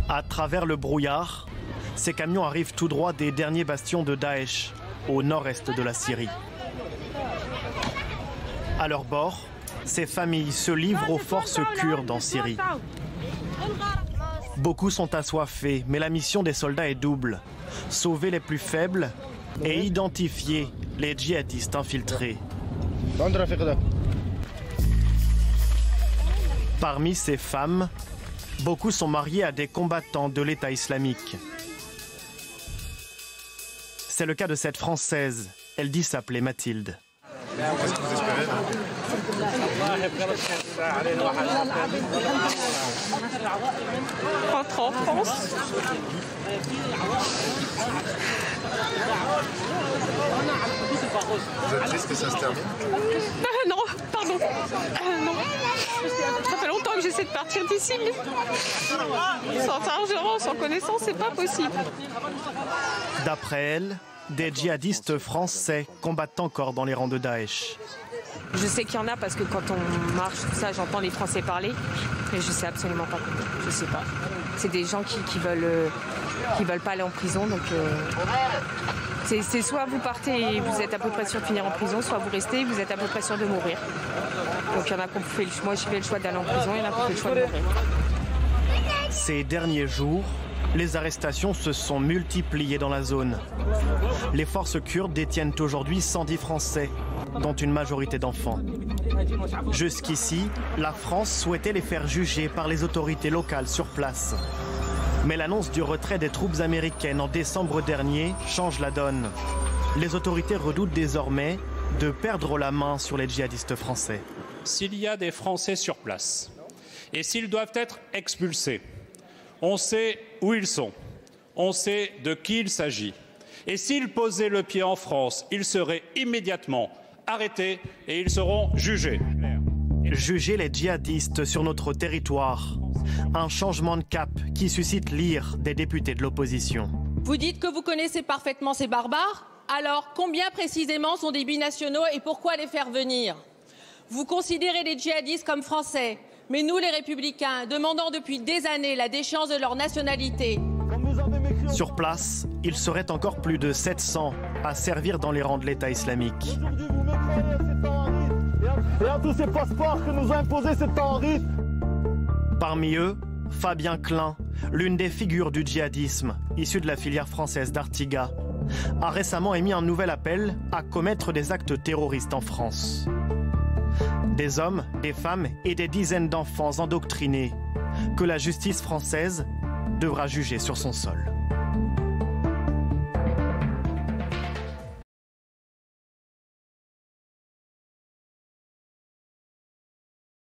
À travers le brouillard, ces camions arrivent tout droit des derniers bastions de Daesh, au nord-est de la Syrie. À leur bord, ces familles se livrent aux forces kurdes en Syrie. Beaucoup sont assoiffés, mais la mission des soldats est double. Sauver les plus faibles et identifier les djihadistes infiltrés. Parmi ces femmes, beaucoup sont mariées à des combattants de l'État islamique. C'est le cas de cette Française. Elle dit s'appeler Mathilde. Qu'est-ce que vous espérez là? Rentre en France. Vous êtes triste que ça se termine? Non, pardon. Non. Ça fait longtemps que j'essaie de partir d'ici, mais sans argent, sans connaissance, c'est pas possible. D'après elle, des djihadistes français combattent encore dans les rangs de Daesh. Je sais qu'il y en a parce que quand on marche, tout ça, j'entends les Français parler, mais je sais absolument pas. Je sais pas. C'est des gens qui veulent pas aller en prison, donc c'est soit vous partez et vous êtes à peu près sûr de finir en prison, soit vous restez et vous êtes à peu près sûr de mourir. Donc il y en a qui ont fait le choix. Moi, j'ai fait le choix d'aller en prison, il y en a qui ont fait le choix de mourir. Ces derniers jours, les arrestations se sont multipliées dans la zone. Les forces kurdes détiennent aujourd'hui 110 Français, dont une majorité d'enfants. Jusqu'ici, la France souhaitait les faire juger par les autorités locales sur place. Mais l'annonce du retrait des troupes américaines en décembre dernier change la donne. Les autorités redoutent désormais de perdre la main sur les djihadistes français. S'il y a des Français sur place et s'ils doivent être expulsés, on sait où ils sont, on sait de qui il s'agit. Et s'ils posaient le pied en France, ils seraient immédiatement arrêtés et ils seront jugés. Juger les djihadistes sur notre territoire. Un changement de cap qui suscite l'ire des députés de l'opposition. Vous dites que vous connaissez parfaitement ces barbares. Alors, combien précisément sont des binationaux et pourquoi les faire venir? Vous considérez les djihadistes comme français. Mais nous, les Républicains, demandons depuis des années la déchéance de leur nationalité. Sur place, il serait encore plus de 700 à servir dans les rangs de l'État islamique. Et à tous ces passeports que nous a imposés cet Henri. Parmi eux, Fabien Klein, l'une des figures du djihadisme, issu de la filière française d'Artiga, a récemment émis un nouvel appel à commettre des actes terroristes en France. Des hommes, des femmes et des dizaines d'enfants endoctrinés que la justice française devra juger sur son sol.